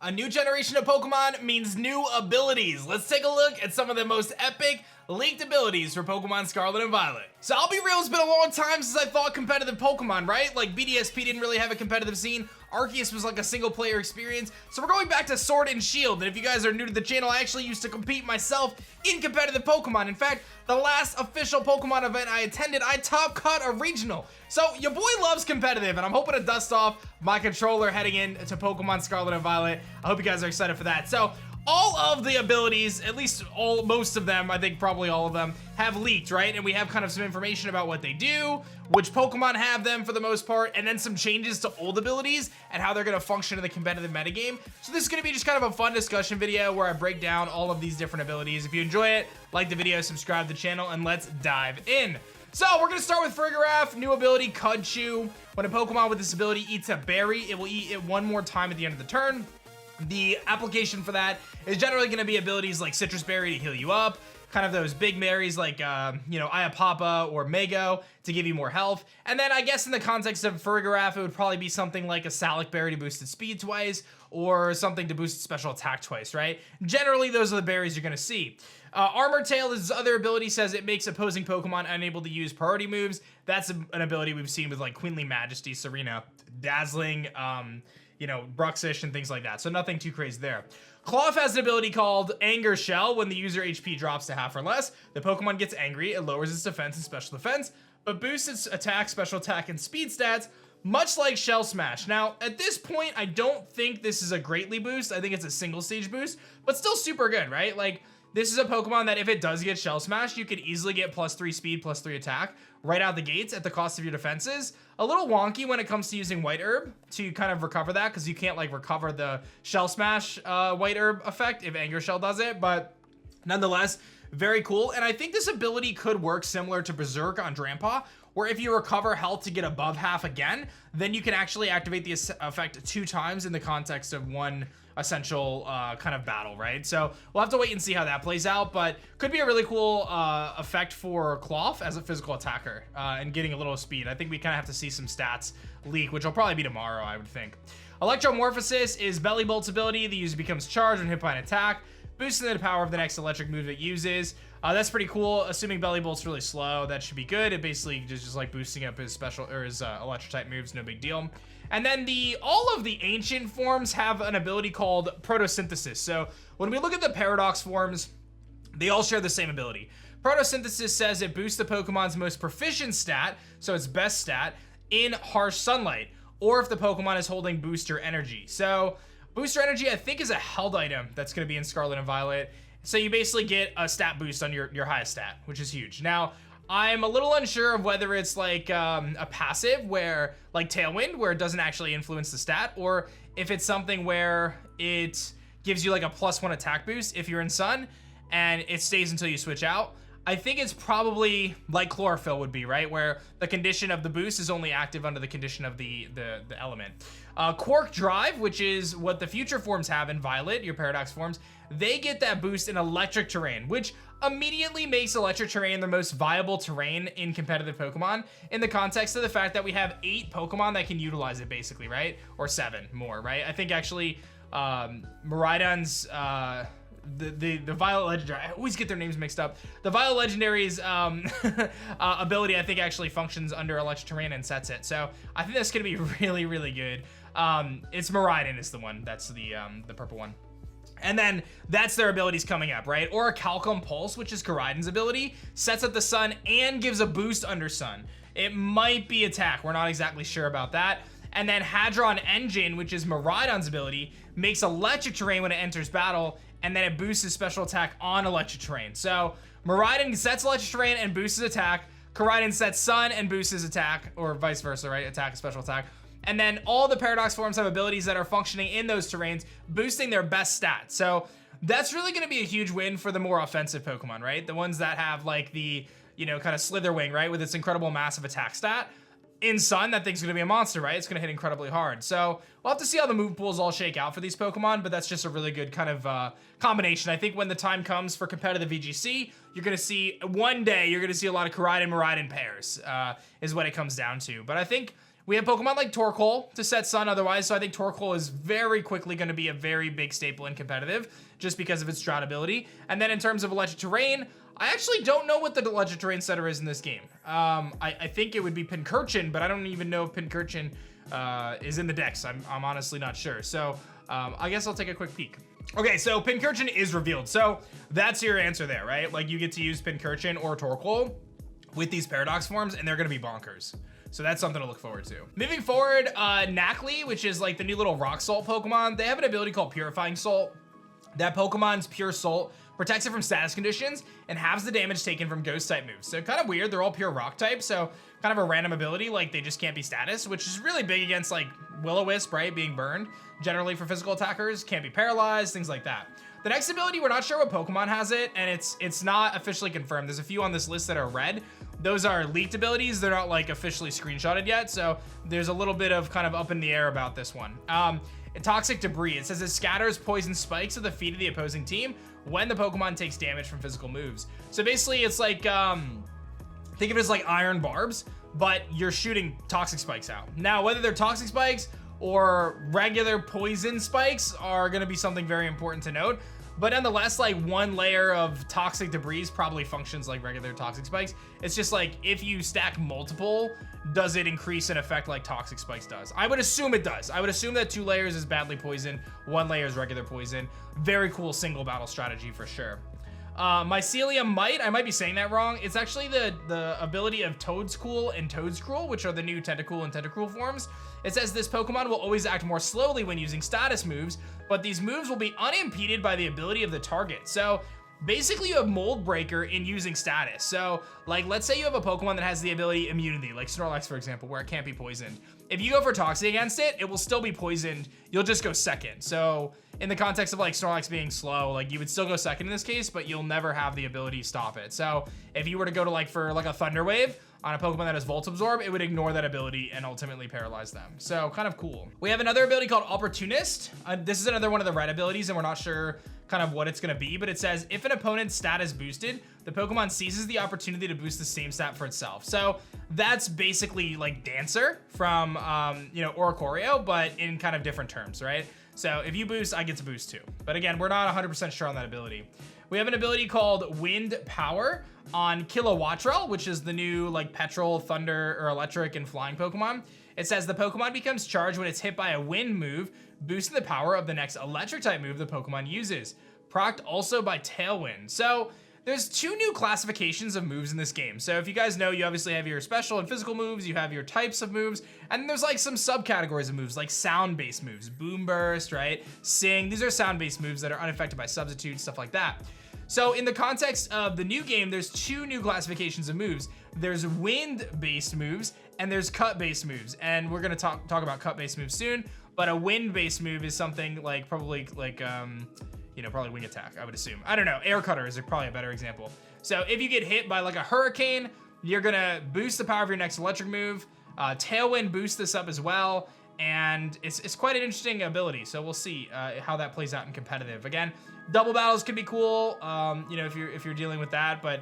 A new generation of Pokemon means new abilities. Let's take a look at some of the most epic leaked abilities for Pokemon Scarlet and Violet. So I'll be real, it's been a long time since I thought competitive Pokemon, right? Like BDSP didn't really have a competitive scene. Arceus was like a single player experience. So we're going back to Sword and Shield. And if you guys are new to the channel, I actually used to compete myself in competitive Pokemon. In fact, the last official Pokemon event I attended, I top cut a regional. So your boy loves competitive, and I'm hoping to dust off my controller heading into Pokemon Scarlet and Violet. I hope you guys are excited for that. So all of the abilities, at least most of them, I think probably all of them, have leaked, right? And we have kind of some information about what they do, which Pokemon have them for the most part, and then some changes to old abilities and how they're gonna function in the competitive metagame. So this is gonna be just kind of a fun discussion video where I break down all of these different abilities. If you enjoy it, like the video, subscribe to the channel, and let's dive in. So we're gonna start with Farigiraf, new ability, Cud Chew. When a Pokemon with this ability eats a berry, it will eat it one more time at the end of the turn. The application for that is generally going to be abilities like Citrus Berry to heal you up, kind of those big berries like, Iapapa or Mago to give you more health. And then I guess in the context of Farigiraf, it would probably be something like a Salac Berry to boost its speed twice or something to boost its special attack twice, right? Generally, those are the berries you're going to see. Armor Tail, his other ability, says it makes opposing Pokemon unable to use priority moves. That's an ability we've seen with like Queenly Majesty, Serena, Dazzling, Bruxish and things like that. So nothing too crazy there. Klawf has an ability called Anger Shell. When the user HP drops to half or less, the Pokemon gets angry. It lowers its defense and special defense, but boosts its attack, special attack, and speed stats, much like Shell Smash. Now, at this point, I don't think this is a greatly boost. I think it's a single stage boost, but still super good, right? Like, this is a Pokemon that if it does get Shell Smashed, you could easily get +3 speed, +3 attack right out the gates at the cost of your defenses. A little wonky when it comes to using White Herb to kind of recover that, because you can't like recover the Shell Smash White Herb effect if Anger Shell does it, but nonetheless, very cool. And I think this ability could work similar to Berserk on Drampa, where if you recover health to get above half again, then you can actually activate the effect 2 times in the context of one essential kind of battle, right? So we'll have to wait and see how that plays out, but could be a really cool effect for Klawf as a physical attacker and getting a little speed. I think we kind of have to see some stats leak, which will probably be tomorrow, I would think. Electromorphosis is Belly Bolt's ability. The user becomes charged when hit by an attack, boosting the power of the next electric move it uses. That's pretty cool. Assuming Belly Bolt's really slow, that should be good. It basically just like boosting up his special or his electric type moves, no big deal. And then all of the ancient forms have an ability called Protosynthesis. So when we look at the Paradox forms, they all share the same ability. Protosynthesis says it boosts the Pokemon's most proficient stat, so its best stat, in harsh sunlight, or if the Pokemon is holding booster energy. So booster energy, I think, is a held item that's going to be in Scarlet and Violet. So you basically get a stat boost on your highest stat, which is huge. Now, I'm a little unsure of whether it's like a passive where, like Tailwind, where it doesn't actually influence the stat, or if it's something where it gives you like a +1 attack boost if you're in Sun, and it stays until you switch out. I think it's probably like Chlorophyll would be, right? Where the condition of the boost is only active under the condition of the element. Quark Drive, which is what the future forms have in Violet, your Paradox forms, they get that boost in electric terrain, which immediately makes electric terrain the most viable terrain in competitive Pokemon in the context of the fact that we have 8 Pokemon that can utilize it basically, right? Or 7 more, right? I think actually Miraidon's the Violet Legendary, I always get their names mixed up. The Violet Legendary's ability, I think, actually functions under electric terrain and sets it. So I think that's gonna be really, really good. It's Miraidon is the one, that's the purple one. And then that's their abilities coming up, right? Or a Calcum Pulse, which is Koraidon's ability, sets up the Sun and gives a boost under Sun. It might be attack, we're not exactly sure about that. And then Hadron Engine, which is Miraidon's ability, makes electric terrain when it enters battle, and then it boosts his special attack on electric terrain. So Miraidon sets electric terrain and boosts his attack. Koraidon sets Sun and boosts his attack, or vice versa, right? Attack, special attack. And then all the Paradox forms have abilities that are functioning in those terrains, boosting their best stats. So that's really going to be a huge win for the more offensive Pokemon, right? The ones that have like the, kind of Slitherwing, right? With its incredible massive attack stat. In Sun, that thing's going to be a monster, right? It's going to hit incredibly hard. So we'll have to see how the move pools all shake out for these Pokemon, but that's just a really good kind of combination. I think when the time comes for competitive VGC, you're going to see, one day, you're going to see a lot of Koraidon-Miraidon pairs, is what it comes down to. But I think We have Pokemon like Torkoal to set Sun otherwise, so I think Torkoal is very quickly going to be a very big staple in competitive just because of its drought ability. And then in terms of electric terrain, I actually don't know what the electric terrain setter is in this game. I think it would be Pincurchin, but I don't even know if Pincurchin is in the dex. I'm honestly not sure. So I guess I'll take a quick peek. Okay, so Pincurchin is revealed. So that's your answer there, right? Like you get to use Pincurchin or Torkoal with these Paradox forms, and they're gonna be bonkers. So that's something to look forward to. Moving forward, Nacli, which is like the new little rock salt Pokemon, they have an ability called Purifying Salt. That Pokemon's pure salt protects it from status conditions and halves the damage taken from ghost type moves. So kind of weird, they're all pure rock type, so kind of a random ability, like they just can't be status, which is really big against like Will-O-Wisp, right? Being burned, generally for physical attackers, can't be paralyzed, things like that. The next ability, we're not sure what Pokemon has it, and it's not officially confirmed. There's a few on this list that are red. Those are leaked abilities. They're not like officially screenshotted yet, so there's a little bit of kind of up in the air about this one. Toxic Debris. It says it scatters poison spikes at the feet of the opposing team when the Pokemon takes damage from physical moves. So basically it's like, think of it as like iron barbs, but you're shooting toxic spikes out. Now, whether they're toxic spikes or regular poison spikes are gonna be something very important to note. But nonetheless, like one layer of toxic debris probably functions like regular toxic spikes. It's just like if you stack multiple, does it increase in effect like toxic spikes does? I would assume it does. I would assume that 2 layers is badly poison, 1 layer is regular poison. Very cool single battle strategy for sure. Mycelium Might, I might be saying that wrong. It's actually the ability of Toedscool and Toedscruel, which are the new Tentacool and Tentacruel forms. It says this Pokemon will always act more slowly when using status moves, but these moves will be unimpeded by the ability of the target. So basically you have Mold Breaker in using status. So like, let's say you have a Pokemon that has the ability Immunity, like Snorlax, for example, where it can't be poisoned. If you go for Toxic against it, it will still be poisoned. You'll just go second. So in the context of like Snorlax being slow, like you would still go second in this case, but you'll never have the ability to stop it. So if you were to go to like for like a Thunder Wave on a Pokemon that has Volt Absorb, it would ignore that ability and ultimately paralyze them. So kind of cool. We have another ability called Opportunist. This is another one of the red abilities, and we're not sure kind of what it's gonna be, but it says if an opponent's stat is boosted, the Pokemon seizes the opportunity to boost the same stat for itself. So that's basically like Dancer from, you know, Oricorio, but in kind of different terms, right? So if you boost, I get to boost too. But again, we're not 100% sure on that ability. We have an ability called Wind Power on Kilowattrel, which is the new like Petrol, Thunder, or Electric and Flying Pokemon. It says the Pokemon becomes charged when it's hit by a wind move, boosting the power of the next electric type move the Pokemon uses. Procced also by Tailwind. So there's 2 new classifications of moves in this game. So if you guys know, you obviously have your special and physical moves, you have your types of moves, and then there's like some subcategories of moves, like sound-based moves, Boom Burst, right? Sing, these are sound-based moves that are unaffected by substitutes, stuff like that. So in the context of the new game, there's 2 new classifications of moves. There's wind-based moves, and there's cut-based moves. And we're gonna talk about cut-based moves soon, but a wind-based move is something like probably like, you know, probably Wing Attack, I would assume. I don't know, Air Cutter is probably a better example. So if you get hit by like a Hurricane, you're gonna boost the power of your next electric move. Tailwind boosts this up as well, and it's quite an interesting ability. So we'll see how that plays out in competitive. Again, double battles could be cool, you know, if you're dealing with that, but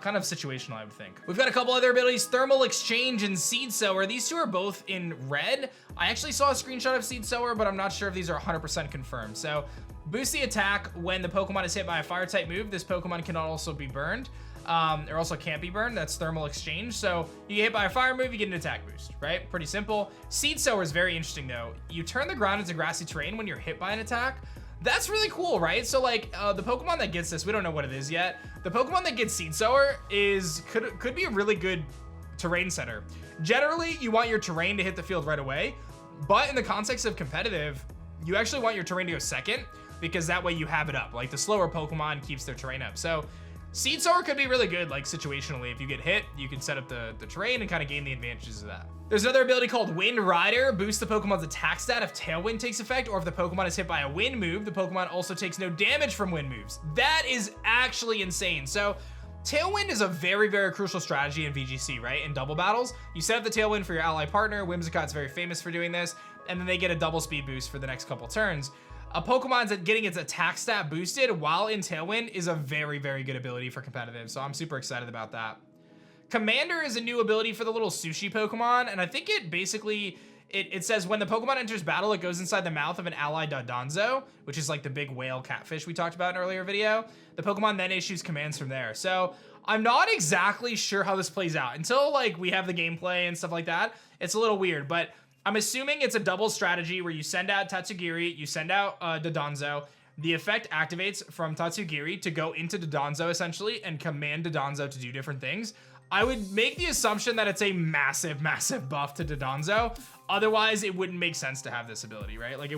kind of situational, I would think. We've got a couple other abilities, Thermal Exchange and Seed Sower. These 2 are both in red. I actually saw a screenshot of Seed Sower, but I'm not sure if these are 100% confirmed. So boost the attack when the Pokemon is hit by a fire type move. This Pokemon can also be burned, or also can't be burned. That's Thermal Exchange. So you get hit by a fire move, you get an attack boost, right? Pretty simple. Seed Sower is very interesting though. You turn the ground into grassy terrain when you're hit by an attack. That's really cool, right? So like the Pokemon that gets this, we don't know what it is yet. The Pokemon that gets Seed Sower could be a really good terrain setter. Generally, you want your terrain to hit the field right away, but in the context of competitive, you actually want your terrain to go second, because that way you have it up. Like the slower Pokemon keeps their terrain up. So Seed Sower could be really good, like situationally. If you get hit, you can set up the terrain and kind of gain the advantages of that. There's another ability called Wind Rider. Boosts the Pokemon's attack stat if Tailwind takes effect, or if the Pokemon is hit by a wind move, the Pokemon also takes no damage from wind moves. That is actually insane. So Tailwind is a very, very crucial strategy in VGC, right? In double battles, you set up the Tailwind for your ally partner. Whimsicott's very famous for doing this, and then they get a double speed boost for the next couple turns. A Pokemon's getting its attack stat boosted while in Tailwind is a very, very good ability for competitive, so I'm super excited about that. Commander is a new ability for the little sushi Pokemon, and I think it basically, it says when the Pokemon enters battle, it goes inside the mouth of an allied Donphan, which is like the big whale catfish we talked about in an earlier video. The Pokemon then issues commands from there. So I'm not exactly sure how this plays out until like we have the gameplay and stuff like that. It's a little weird, but I'm assuming it's a double strategy where you send out Tatsugiri, you send out Donphan. The effect activates from Tatsugiri to go into Donphan essentially and command Donphan to do different things. I would make the assumption that it's a massive, massive buff to Donphan. Otherwise, it wouldn't make sense to have this ability, right? Like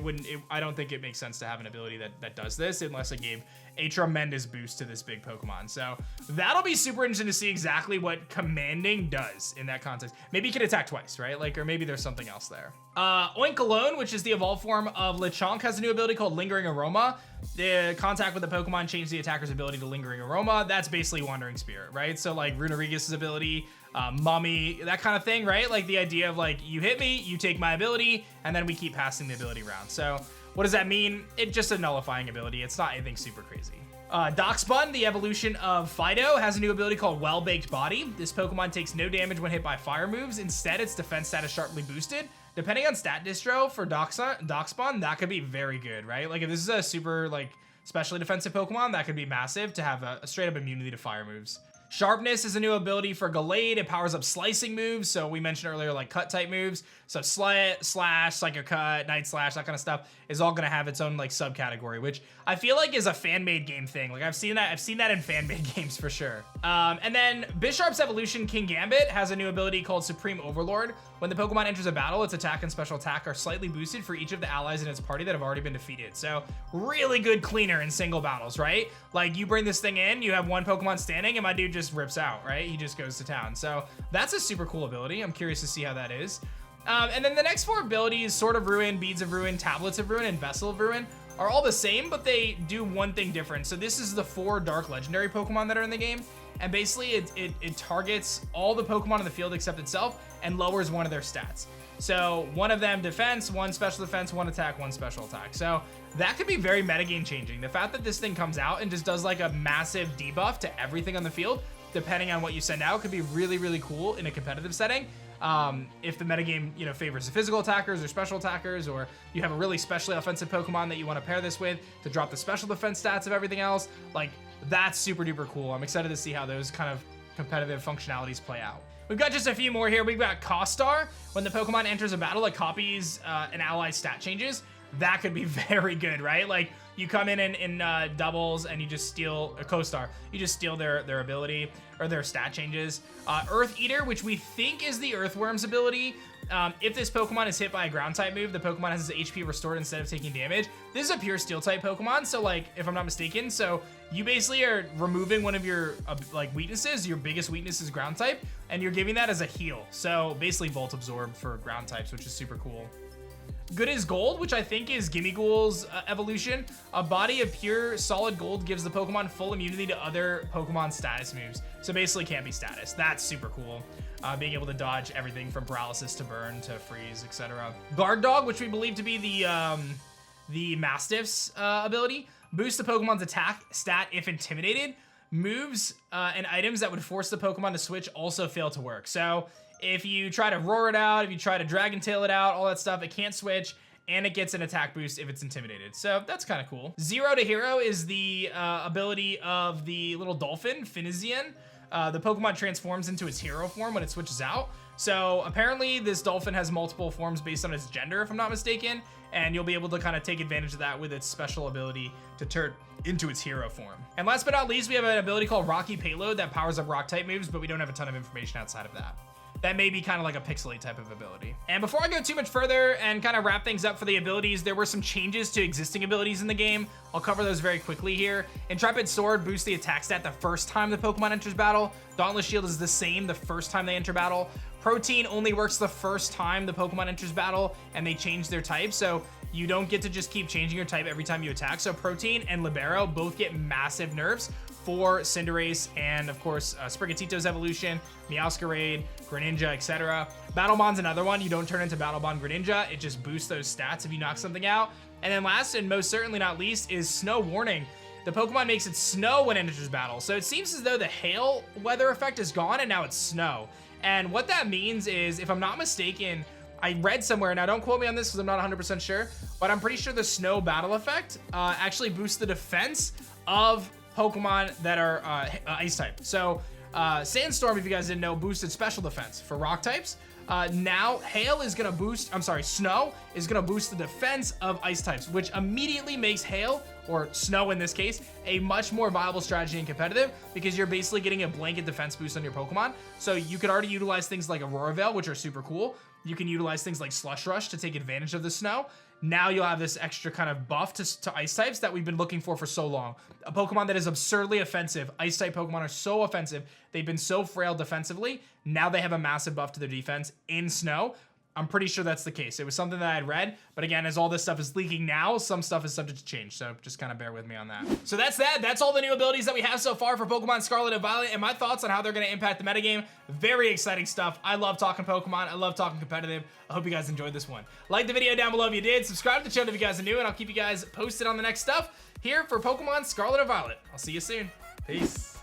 I don't think it makes sense to have an ability that does this unless it gave a tremendous boost to this big Pokemon. So that'll be super interesting to see exactly what commanding does in that context. Maybe it can attack twice, right? Like, or maybe there's something else there. Oinkologne, which is the evolved form of Lechonk, has a new ability called Lingering Aroma. The contact with the Pokemon changes the attacker's ability to Lingering Aroma. That's basically Wandering Spirit, right? So like Runerigus' ability, Mummy, that kind of thing, right? Like the idea of like, you hit me, you take my ability, and then we keep passing the ability around. So what does that mean? It's just a nullifying ability. It's not anything super crazy. DONPHAN, the evolution of Fido, has a new ability called Well-Baked Body. This Pokemon takes no damage when hit by fire moves. Instead, its defense stat is sharply boosted. Depending on stat distro for DONPHAN, that could be very good, right? Like if this is a super like specially defensive Pokemon, that could be massive to have a straight up immunity to fire moves. Sharpness is a new ability for Gallade. It powers up slicing moves. So we mentioned earlier, like cut type moves. So Slash, Psycho Cut, Night Slash, that kind of stuff is all gonna have its own like subcategory, which I feel like is a fan-made game thing. Like I've seen that in fan-made games for sure. And then Bisharp's evolution, King Gambit, has a new ability called Supreme Overlord. When the Pokemon enters a battle, its attack and special attack are slightly boosted for each of the allies in its party that have already been defeated. So really good cleaner in single battles, right? Like you bring this thing in, you have one Pokemon standing, and my dude just rips out, right? He just goes to town. So that's a super cool ability. I'm curious to see how that is. And then the next four abilities, Sword of Ruin, Beads of Ruin, Tablets of Ruin, and Vessel of Ruin, are all the same, but they do one thing different. So this is the 4 Dark Legendary Pokemon that are in the game. And basically it targets all the Pokemon in the field except itself and lowers one of their stats. So one of them defense, one special defense, one attack, one special attack. So that could be very metagame changing. The fact that this thing comes out and just does like a massive debuff to everything on the field, depending on what you send out, could be really, really cool in a competitive setting. If the metagame, you know, favors the physical attackers or special attackers, or you have a really specially offensive Pokemon that you want to pair this with to drop the special defense stats of everything else, like that's super duper cool. I'm excited to see how those kind of competitive functionalities play out. We've got just a few more here. We've got Costar. When the Pokemon enters a battle, it copies an ally's stat changes. That could be very good, right? Like you come in doubles and you just steal a Co-Star. You just steal their ability or their stat changes. Earth Eater, which we think is the Earthworm's ability. If this Pokemon is hit by a ground type move, the Pokemon has its HP restored instead of taking damage. This is a pure steel type Pokemon, so like, if I'm not mistaken, so you basically are removing one of your like weaknesses. Your biggest weakness is ground type, and you're giving that as a heal. So basically Volt Absorb for ground types, which is super cool. Good as Gold, which I think is Gimmighoul's evolution. A body of pure solid gold gives the Pokemon full immunity to other Pokemon status moves. So basically can't be status. That's super cool. Being able to dodge everything from paralysis to burn to freeze, etc. Guard Dog, which we believe to be the Mastiff's ability, boosts the Pokemon's attack stat if intimidated. Moves and items that would force the Pokemon to switch also fail to work. So if you try to roar it out, if you try to Dragon Tail it out, all that stuff, it can't switch, and it gets an attack boost if it's intimidated. So that's kind of cool. Zero to Hero is the ability of the little dolphin, Finizian. The Pokemon transforms into its hero form when it switches out. So apparently this dolphin has multiple forms based on its gender, if I'm not mistaken, and you'll be able to kind of take advantage of that with its special ability to turn into its hero form. And last but not least, we have an ability called Rocky Payload that powers up rock type moves, but we don't have a ton of information outside of that. That may be kind of like a pixely type of ability. And before I go too much further and kind of wrap things up for the abilities, there were some changes to existing abilities in the game. I'll cover those very quickly here. Intrepid Sword boosts the attack stat the first time the Pokemon enters battle. Dauntless Shield is the same the first time they enter battle. Protein only works the first time the Pokemon enters battle and they change their type, so you don't get to just keep changing your type every time you attack. So Protein and Libero both get massive nerfs for Cinderace and of course Sprigatito's evolution, Meowscarade, Greninja, etc. Battlebond's another one. You don't turn into Battlebond Greninja. It just boosts those stats if you knock something out. And then last and most certainly not least is Snow Warning. the Pokemon makes it snow when it enters battle. So it seems as though the hail weather effect is gone and now it's snow. And what that means is, if I'm not mistaken, I read somewhere, now don't quote me on this because I'm not 100% sure, but I'm pretty sure the snow battle effect actually boosts the defense of Pokemon that are ice type. So Sandstorm, if you guys didn't know, boosted special defense for rock types. Now hail is gonna boost, I'm sorry, snow is gonna boost the defense of ice types, which immediately makes hail, or snow in this case, a much more viable strategy in competitive, because you're basically getting a blanket defense boost on your Pokemon. So you could already utilize things like Aurora Veil, which are super cool. You can utilize things like Slush Rush to take advantage of the snow. Now you'll have this extra kind of buff to ice types that we've been looking for so long. A Pokemon that is absurdly offensive. Ice type Pokemon are so offensive. They've been so frail defensively. Now they have a massive buff to their defense in snow. I'm pretty sure that's the case. It was something that I had read, but again, as all this stuff is leaking now, some stuff is subject to change, so just kind of bear with me on that. So that's that. That's all the new abilities that we have so far for Pokemon Scarlet and Violet, and my thoughts on how they're going to impact the metagame. Very exciting stuff. I love talking Pokemon. I love talking competitive. I hope you guys enjoyed this one. Like the video down below if you did. Subscribe to the channel if you guys are new, and I'll keep you guys posted on the next stuff here for Pokemon Scarlet and Violet. I'll see you soon. Peace.